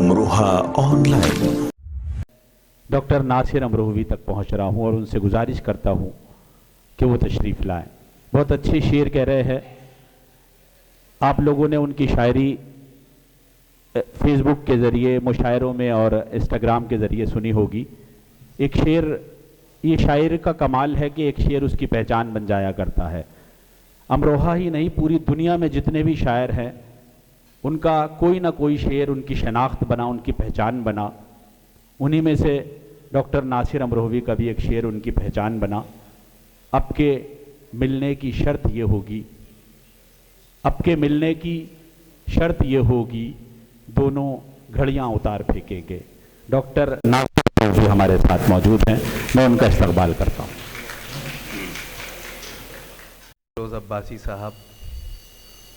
Amroha online. Doctor Nasir Amrohvi तक पहुंच रहा हूं और उनसे गुजारिश करता हूं कि वो तशरीफ़ लाएं। बहुत अच्छे शेर कह रहे हैं। आप लोगों ने उनकी शायरी फेसबुक के ज़रिए, मुशायरों में और इंस्टाग्राम के ज़रिए सुनी होगी। एक शेर, ये शायर का कमाल है कि एक शेर उसकी पहचान बन जाया करता है। अमरोहा ही नहीं, पूरी दुनिया में जितने भी शायर हैं उनका कोई ना कोई शेर उनकी शनाख्त बना, उनकी पहचान बना। उन्हीं में से डॉक्टर नासिर अमरोहवी का भी एक शेर उनकी पहचान बना। आपके मिलने की शर्त ये होगी, आपके मिलने की शर्त ये होगी, दोनों घड़ियां उतार फेंकेंगे। डॉक्टर नासिर अमरोहवी हमारे साथ मौजूद हैं, मैं उनका इस्तकबाल करता हूँ। रोज़ अब्बासी साहब,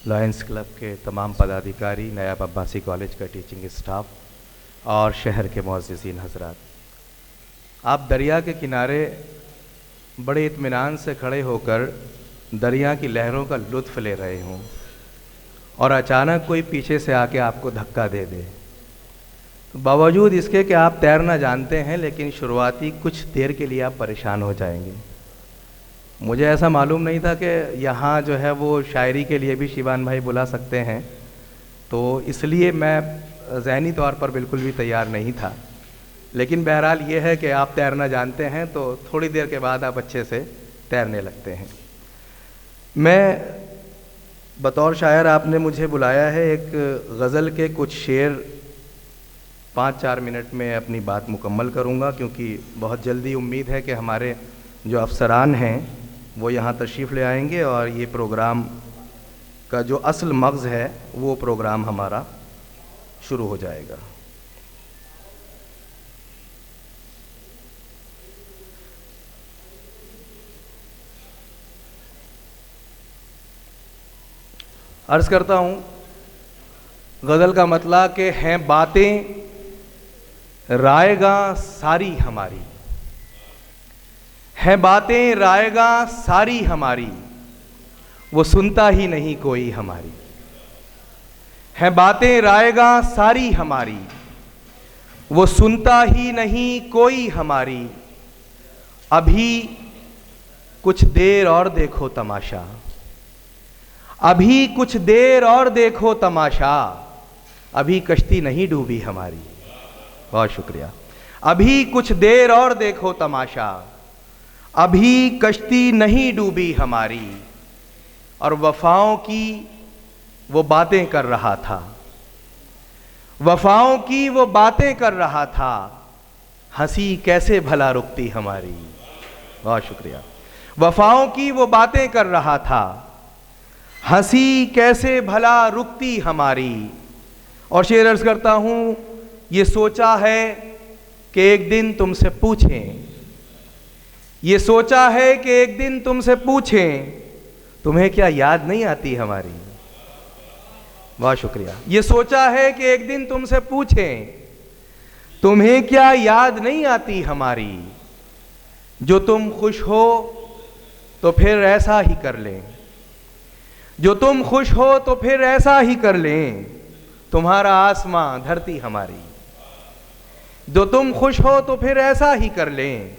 लायंस क्लब के तमाम पदाधिकारी, नायाब अब्बासी कॉलेज का टीचिंग स्टाफ और शहर के मुअज़्ज़िज़ीन हज़रात, आप दरिया के किनारे बड़े इत्मीनान से खड़े होकर दरिया की लहरों का लुत्फ़ ले रहे हों और अचानक कोई पीछे से आके आपको धक्का दे दे, तो बावजूद इसके कि आप तैरना जानते हैं, लेकिन शुरुआती कुछ देर के लिए आप परेशान हो जाएंगे। मुझे ऐसा मालूम नहीं था कि यहाँ जो है वो शायरी के लिए भी शिवान भाई बुला सकते हैं, तो इसलिए मैं ज़हनी तौर पर बिल्कुल भी तैयार नहीं था। लेकिन बहरहाल ये है कि आप तैरना जानते हैं तो थोड़ी देर के बाद आप अच्छे से तैरने लगते हैं। मैं बतौर शायर, आपने मुझे बुलाया है, एक गज़ल के कुछ शेर 5-4 मिनट में अपनी बात मुकम्मल करूँगा, क्योंकि बहुत जल्दी उम्मीद है कि हमारे जो अफसरान हैं वो यहाँ तशरीफ़ ले आएंगे और ये प्रोग्राम का जो असल मग़ज़ है वो प्रोग्राम हमारा शुरू हो जाएगा। अर्ज़ करता हूँ, गज़ल का मतलब कि हैं बातें रायगा सारी हमारी, हैं बातें रायगा सारी हमारी, वो सुनता ही नहीं कोई हमारी। हैं बातें रायगा सारी हमारी, वो सुनता ही नहीं कोई हमारी। अभी कुछ देर और देखो तमाशा, अभी कुछ देर और देखो तमाशा, अभी कश्ती नहीं डूबी हमारी। बहुत शुक्रिया। अभी कुछ देर और देखो तमाशा, अभी कश्ती नहीं डूबी हमारी। और वफ़ाओं की वो बातें कर रहा था, वफ़ाओं की वो बातें कर रहा था, हंसी कैसे भला रुकती हमारी। बहुत शुक्रिया। वफ़ाओं की वो बातें कर रहा था, हंसी कैसे भला रुकती हमारी। और शेर अर्ज़ करता हूँ, ये सोचा है कि एक दिन तुमसे पूछें, ये सोचा है कि एक दिन तुमसे पूछें, तुम्हें क्या याद नहीं आती हमारी। बहुत शुक्रिया। ये सोचा है कि एक दिन तुमसे पूछें, तुम्हें क्या याद नहीं आती हमारी। जो तुम खुश हो तो फिर ऐसा ही कर लें, जो तुम खुश हो तो फिर ऐसा ही कर लें, तुम्हारा आसमां धरती हमारी। जो तुम खुश हो तो फिर ऐसा ही कर लें,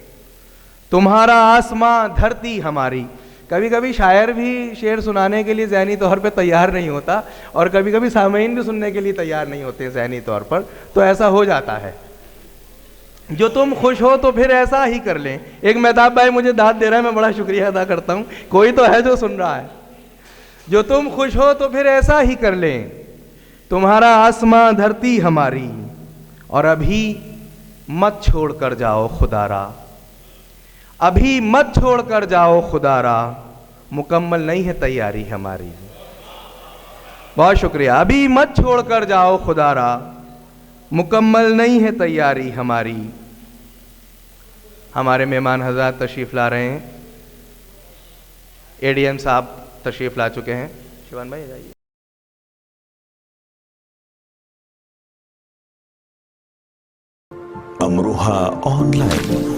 तुम्हारा आसमां धरती हमारी। कभी कभी शायर भी शेर सुनाने के लिए ज़हनी तौर पे तैयार नहीं होता और कभी कभी सामीन भी सुनने के लिए तैयार नहीं होते ज़हनी तौर पर, तो ऐसा हो जाता है। जो तुम खुश हो तो फिर ऐसा ही कर लें। एक मेहताब भाई मुझे दाद दे रहा है, मैं बड़ा शुक्रिया अदा करता हूँ, कोई तो है जो सुन रहा है। जो तुम खुश हो तो फिर ऐसा ही कर लें, तुम्हारा आसमां धरती हमारी। और अभी मत छोड़ कर जाओ खुदारा, अभी मत छोड़ कर जाओ खुदारा, मुकम्मल नहीं है तैयारी हमारी। बहुत शुक्रिया। अभी मत छोड़ कर जाओ खुदारा, मुकम्मल नहीं है तैयारी हमारी। हमारे मेहमान हज़रात तशरीफ़ ला रहे हैं। एडीएम साहब तशरीफ़ ला चुके हैं। शिवान भाई जाइए। अमरोहा ऑनलाइन।